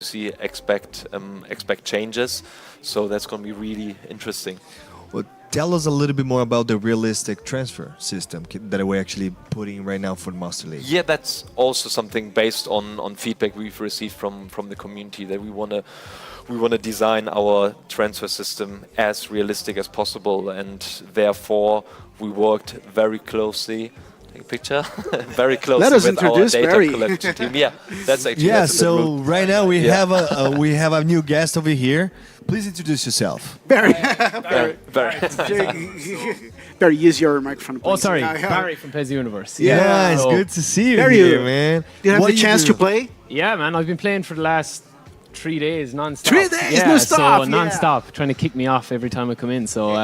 see expect changes. So that's going to be really interesting. Well, tell us a little bit more about the realistic transfer system that we're actually putting right now for the Master League. Yeah, that's also something based on feedback we've received from the community, that we want to design our transfer system as realistic as possible, and therefore we worked very closely. Take a picture. Very closely Let us with our introduce data Barry. collection team. Yeah, that's actually Yeah, that's a bit so rude. right now we Yeah. have a new guest over here. Please introduce yourself. Barry. Very. Barry, use your microphone, please. Oh, sorry, Yeah. Barry from PES Universe. Yeah. It's So- good to see you There here, you- man. Do you have What the do chance do? to play? Yeah, man, I've been playing for the last 3 days non-stop. 3 days, yeah, non-stop, So non-stop, trying to kick me off every time I come in. So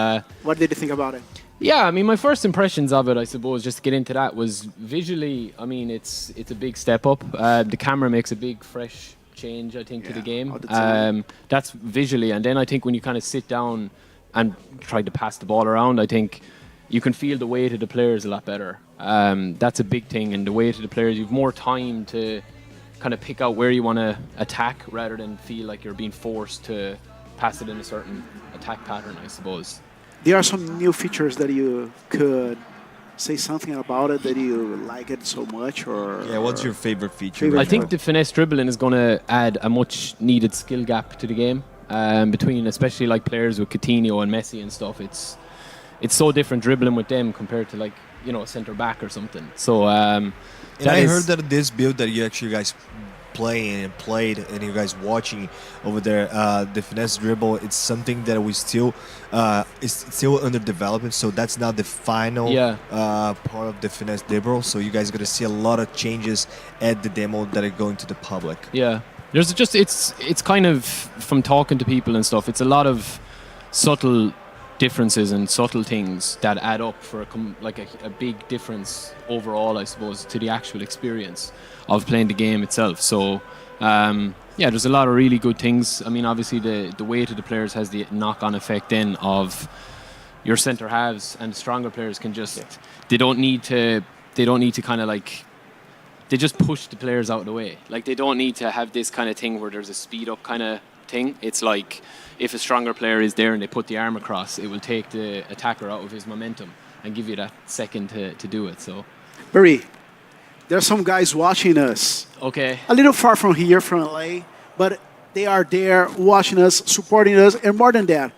What did you think about it? yeah, I mean, my first impressions of it, I suppose, just to get into that, was visually. I mean, it's a big step up. The camera makes a big, fresh change, I think, to the game. all the time. That's visually, and then I think when you kind of sit down and try to pass the ball around, I think you can feel the weight of the players a lot better. That's a big thing, and the weight of the players, you've more time to kind of pick out where you want to attack rather than feel like you're being forced to pass it in a certain attack pattern, I suppose. There are some new features that you could say something about it that you like it so much, or Yeah, what's your favorite feature? Favorite- right I think now? the finesse dribbling is going to add a much needed skill gap to the game between, especially like players with Coutinho and Messi and stuff. It's so different dribbling with them compared to, like, you know, a centre back or something. So And I heard that this build that you actually guys playing and played and you guys watching over there, the finesse dribble, it's something that we still is still under development. So that's not the final part of the finesse dribble. So you guys are gonna see a lot of changes at the demo that are going to the public. Yeah, there's just it's kind of, from talking to people and stuff, it's a lot of subtle differences and subtle things that add up for a big difference overall, I suppose, to the actual experience of playing the game itself. So yeah, there's a lot of really good things. I mean, obviously the weight of the players has the knock-on effect then of your centre halves, and stronger players can just they don't need to kind of like, they just push the players out of the way. Like, they don't need to have this kind of thing where there's a speed up kind of thing. It's like, if a stronger player is there and they put the arm across, it will take the attacker out of his momentum and give you that second to do it. So Barry, there are some guys watching us okay, a little far from here, from LA, but they are there watching us, supporting us, and more than that,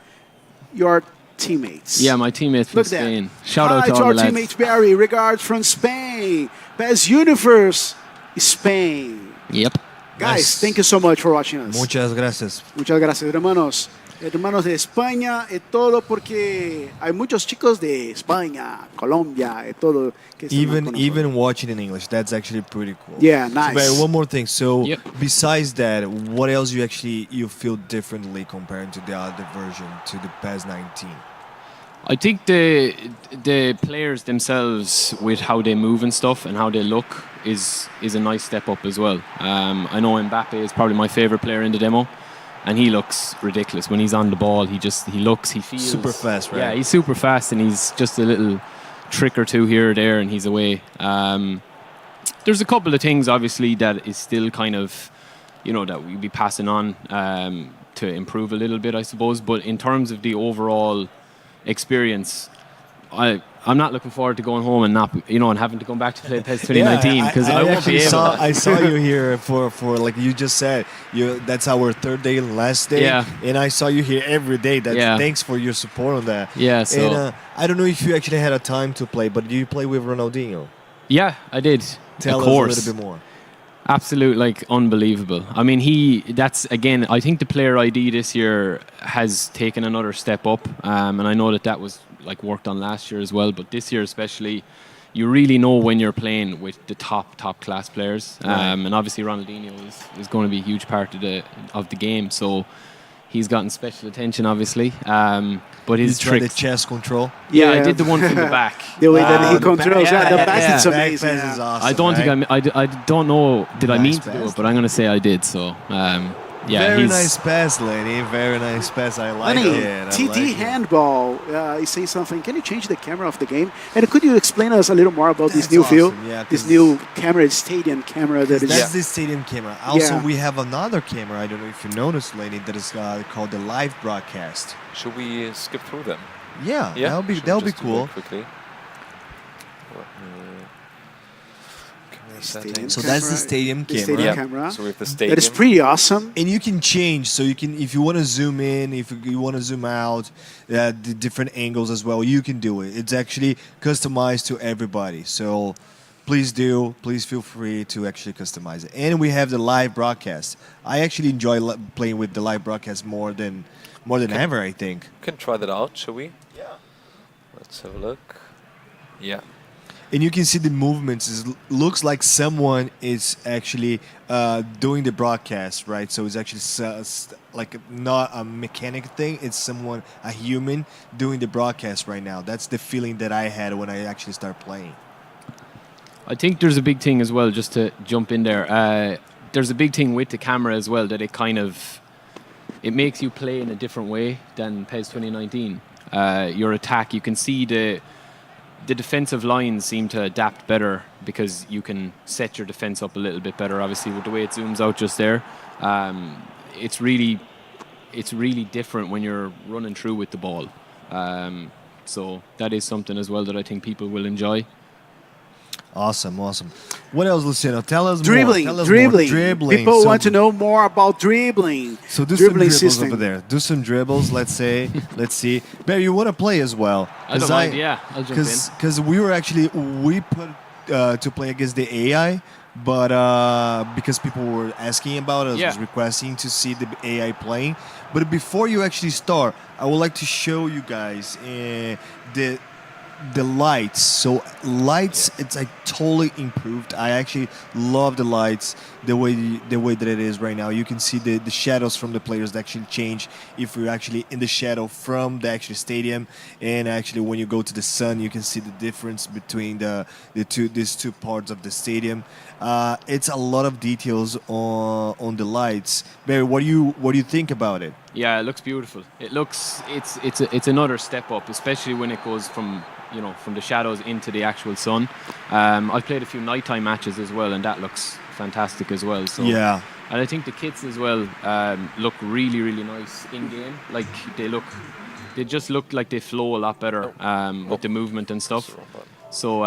your teammates. yeah, my teammates from Look at Spain. that. Shout out Hi to all our the lads. teammates, Barry. Regards from Spain. PES Universe, Spain. Yep. Guys, Nice. thank you so much for watching us. Muchas gracias. Muchas gracias, hermanos. Hermanos de España, y todo, porque hay muchos chicos de España, Colombia, y todo. Que están con nosotros. Even watching in English, that's actually pretty cool. Yeah, So, nice. Barry, one more thing. So Yep. besides that, what else you feel differently compared to the other version, to the PES 19? I think the players themselves, with how they move and stuff and how they look, is a nice step up as well. I know Mbappe is probably my favorite player in the demo, and he looks ridiculous when he's on the ball. He feels Super fast, right? Yeah, he's super fast, and he's just a little trick or two here or there, and he's away. There's a couple of things, obviously, that is still kind of, you know, that we'll be passing on to improve a little bit, I suppose. But in terms of the overall experience, I'm not looking forward to going home and not, you know, and having to go back to play PES 2019, because I won't be able. I saw you here for like you just said. That's our third day, last day. Yeah. And I saw you here every day. Yeah. Thanks for your support on that. Yeah, so- And I don't know if you actually had a time to play, but do you play with Ronaldinho? Yeah, I did. Tell of us course. a little bit more. Absolute, like, unbelievable. I mean, that's, again, I think the player ID this year has taken another step up, and I know that was, like, worked on last year as well, but this year especially, you really know when you're playing with the top class players, and obviously Ronaldinho is going to be a huge part of the game, so he's gotten special attention, obviously, but his You tried the tricks. chess control. Yeah, I Yeah. did the one from the back. The way that he the controls, back- the yeah, back yeah. is Back amazing. pass is Yeah. awesome, I don't right? think I don't know, did I Nice mean to do pass. it, but I'm going to say I did, so Yeah, Very he's nice pass, Lenny. Very nice pass. I like Lenny, it. I TD like it. handball is saying something. Can you change the camera of the game? And could you explain us a little more about this That's new awesome, field, yeah, this 'cause- new camera, stadium camera that is? That's the stadium camera. Also, Yeah. we have another camera. I don't know if you noticed, Lenny, that is called the live broadcast. Should we skip through them? Yeah, Yeah, that'll be Should we that'll be just do that cool. quickly. Camera Stadium settings. So that's the camera, stadium the camera. stadium Yeah. camera. So we have the That stadium. is pretty awesome. And you can change, so you can, if you want to zoom in, if you want to zoom out, the different angles as well, you can do it. It's actually customized to everybody. So please feel free to actually customize it. And we have the live broadcast. I actually enjoy playing with the live broadcast more than ever, I think. We can try that out, shall we? Yeah. Let's have a look. Yeah. And you can see the movements. It looks like someone is actually doing the broadcast, right? So it's actually like not a mechanic thing. It's someone, a human, doing the broadcast right now. That's the feeling that I had when I actually started playing. I think there's a big thing as well, just to jump in there. There's a big thing with the camera as well, that it makes you play in a different way than PES 2019. Your attack, you can see the defensive lines seem to adapt better because you can set your defense up a little bit better. Obviously, with the way it zooms out just there, it's really different when you're running through with the ball. So that is something as well that I think people will enjoy. Awesome. What else, Luciano? Tell us Dribbling, more. Tell us dribbling. More. Dribbling. People So- want to know more about dribbling. So do dribbling some dribbles system. over there. Do some dribbles. Let's say. Let's see. Barry, you want to play as well? I don't mind, yeah, I'll jump in. Because we put to play against the AI, but because people were asking about us, Yeah. was requesting to see the AI playing. But before you actually start, I would like to show you guys the lights. So lights, it's like totally improved. I actually love the lights, the way that it is right now. You can see the shadows from the players that actually change if you're actually in the shadow from the actual stadium, and actually when you go to the sun, you can see the difference between these two parts of the stadium. It's a lot of details on the lights. Barry, what do you think about it? Yeah, it looks beautiful. It's another step up, especially when it goes from the shadows into the actual sun. I've played a few nighttime matches as well, and that looks fantastic as well. So Yeah. and I think the kits as well look really, really nice in game. Like they just look like they flow a lot better with the movement and stuff. So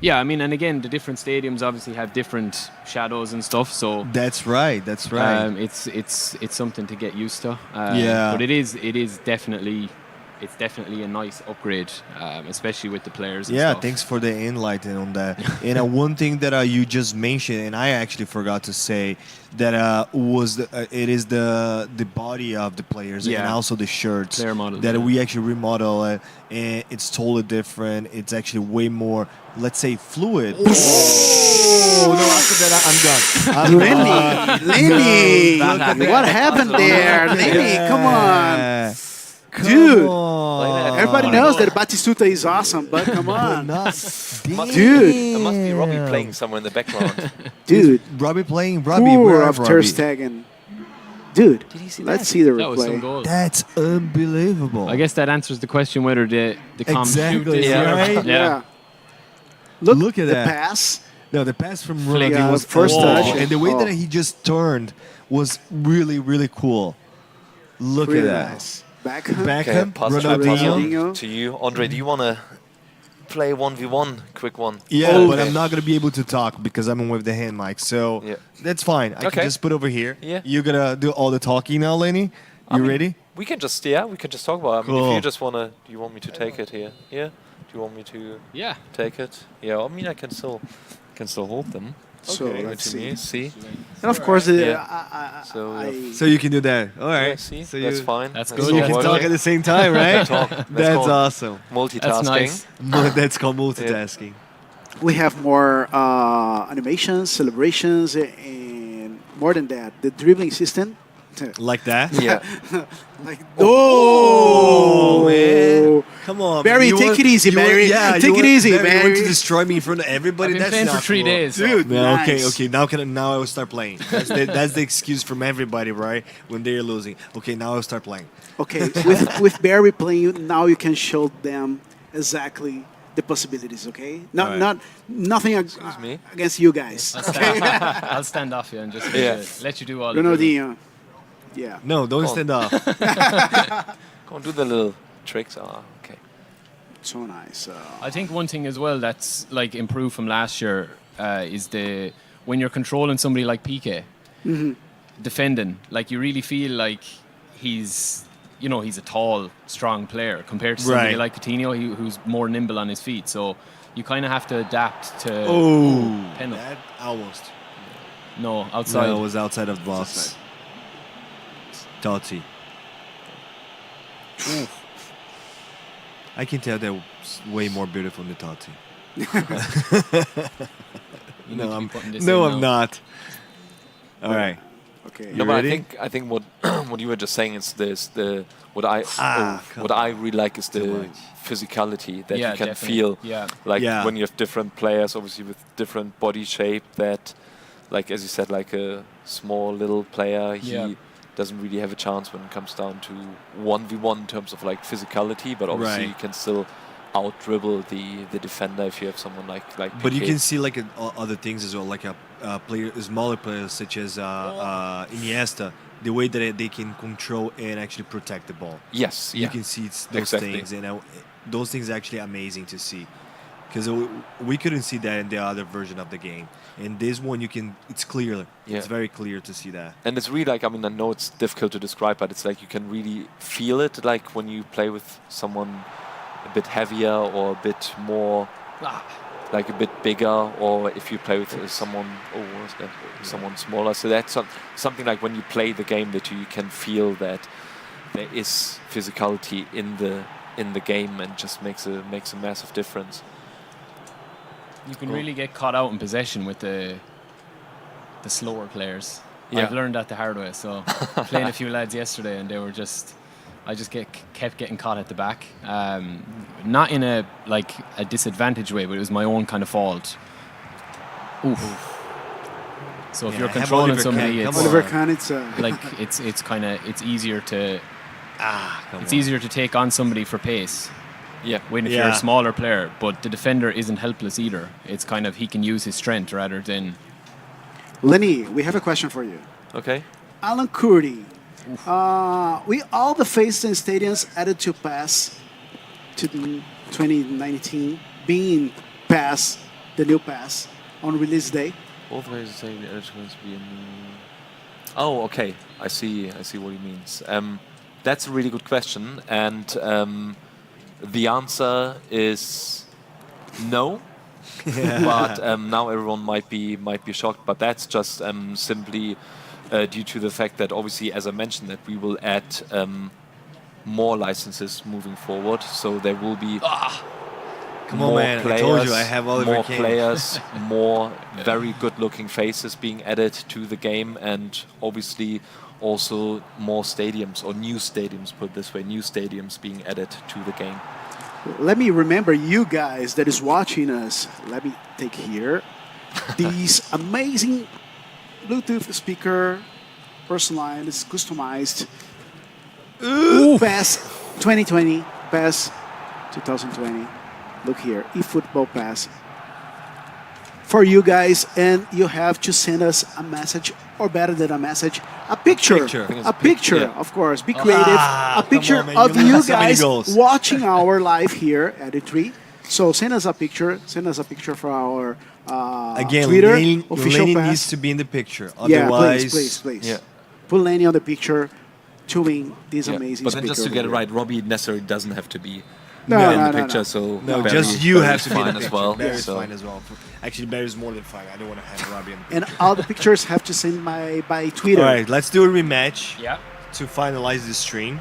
yeah, I mean, and again, the different stadiums obviously have different shadows and stuff. So That's right. it's something to get used to. Yeah. But it is definitely a nice upgrade, especially with the players. And Yeah, stuff. thanks for the enlighten on that. And one thing that you just mentioned, and I actually forgot to say, that it is the body of the players and Yeah. also the shirts Player model, that yeah. we actually remodel, and it's totally different. It's actually way more, let's say, fluid. Oh no! After that, I'm done. Lenny, Look at what that. happened there? Lenny, come on. Come Dude. on. Everybody knows that Batistuta is awesome, but come on. Dude. There must be Robbie playing somewhere in the background. Dude, Robbie, poor where of is Ter Robbie? Stegen. Dude, Did he see let's that? see the That was some replay. goal. That's unbelievable. I guess that answers the question whether the comp Exactly, shoot is right? Yeah. Look at the that. pass. No, the pass from Flick. Ronaldinho Yeah, was first awesome. touch. And the way Oh. that he just turned was really, really cool. Look Really at that. nice. Beckham. Beckham, pass Ronaldinho. to you. Andre, do you want to play 1v1? Quick one. Yeah, Oh, but okay. I'm not going to be able to talk because I'm with the hand mic. So Yeah. that's fine. I Okay. can just put over here. Yeah. You're going to do all the talking now, Lenny? You ready? We can just talk about it. I mean, if Cool. you just want to, do you want me to take it here? Yeah? Do you want me to Yeah. take it? Yeah, I mean, I can still hold them. So Give it let's to see. me. See? And of course, Yeah. So, So you can do that. All right. Yeah, see? So That's you, fine. That's So good, you yeah. can Working. talk at the same time, right? Talk. That's called awesome. multitasking. That's nice. That's called multitasking. we have more animations, celebrations, and more than that, the dribbling system Like that? Yeah. Like, Oh, man. Come on, Barry, man. take it easy, Barry. Take it easy, You want Barry. to destroy me in front of everybody? I've been That's playing not for 3 cool. days. so- Dude, No, nice. okay. Now I will start playing. That's the excuse from everybody, right? When they're losing. Okay, now I'll start playing. Okay, with Barry playing, now you can show them exactly the possibilities, okay? Not, Alright. not nothing me? against you guys. I'll stand off you and just let you do all the Ronaldinho. Yeah. No, don't Oh. stand up. Go on, do the little tricks. Ah, okay. So nice. I think one thing as well that's like improved from last year is when you're controlling somebody like Piqué, defending, like you really feel like he's a tall, strong player compared to somebody Right. like Coutinho who's more nimble on his feet. So you kind of have to adapt to. Oh, penalty. that almost. No, outside. No, it was outside of the box. Totti. I can tell they're way more beautiful than Totti. You need to be putting this No, in I'm now. not. All right. Okay. No, You but ready? I think what what you were just saying is what come I really like is Too the much. physicality that Yeah, you can definitely. feel. Yeah. Like Yeah. when you have different players, obviously with different body shape, that, like as you said, like a small little player, he Yeah. doesn't really have a chance when it comes down to 1v1 in terms of like physicality, but obviously Right. you can still out dribble the defender if you have someone like But you Piqué. can see like other things as well, like smaller players such as Iniesta, the way that they can control and actually protect the ball. Yes, You yeah. can see those Exactly. things, and those things are actually amazing to see, because we couldn't see that in the other version of the game. In this one, it's clear. Yeah. It's very clear to see that. And it's really like, I mean, I know it's difficult to describe, but it's like you can really feel it, like when you play with someone a bit heavier or a bit more, like a bit bigger, or if you play with someone, what was that? Someone smaller. So that's something like when you play the game that you can feel that there is physicality in the game, and just makes a massive difference. You can really get caught out in possession with the slower players. Yeah. I've learned that the hard way. So playing a few lads yesterday, and I just kept getting caught at the back. Not in a disadvantaged way, but it was my own kind of fault. Oof. So if Yeah, you're have controlling Oliver somebody, Kahn, it's come on. Oliver Kahn, it's like it's easier to Come it's on. easier to take on somebody for pace. Yeah. When if you're Yeah. a smaller player, but the defender isn't helpless either. It's kind of he can use his strength rather than. Lenny, we have a question for you. Okay. Alan Kurdi. We all the faces and stadiums added to pass to the 2019 being pass, the new pass on release day. Both ways say the eligible to be in. Oh, okay. I see what he means. That's a really good question, and the answer is no. But now everyone might be shocked. But that's just simply due to the fact that obviously, as I mentioned, that we will add more licenses moving forward. So there will be. Come on, more man. players, I told you I have Oliver more Kahn. players, more very good-looking faces being added to the game, and obviously also more stadiums, or new stadiums, put it this way, new stadiums being added to the game. Let me remember you guys that is watching us. Let me take here these amazing Bluetooth speaker, personalized, customized. Pass 2020, Pass 2020. Look here, eFootball Pass for you guys, and you have to send us a message, or better than a message, a picture. Picture. I think it's A a pic- picture, yeah. of course. Be creative. A come picture on, man, of you you have so many guys goals. watching our live here at E3. So send us a picture. Send us a picture for our Again, Twitter Lenny official needs pass. to be in the picture. Yeah, Otherwise, please. Yeah. Put Lenny on the picture to win this Yeah. amazing But then just to speaker get it over right, Robbie necessarily doesn't have to be No, in no, the no, picture. no. So No, Barry- just you Barry's have to be in fine the as picture. well. Barry's so. fine as well. Actually, Barry's more than fine. I don't want to have Robbie in the And picture. all the pictures have to send by Twitter. All right, let's do a rematch Yeah. to finalize the stream.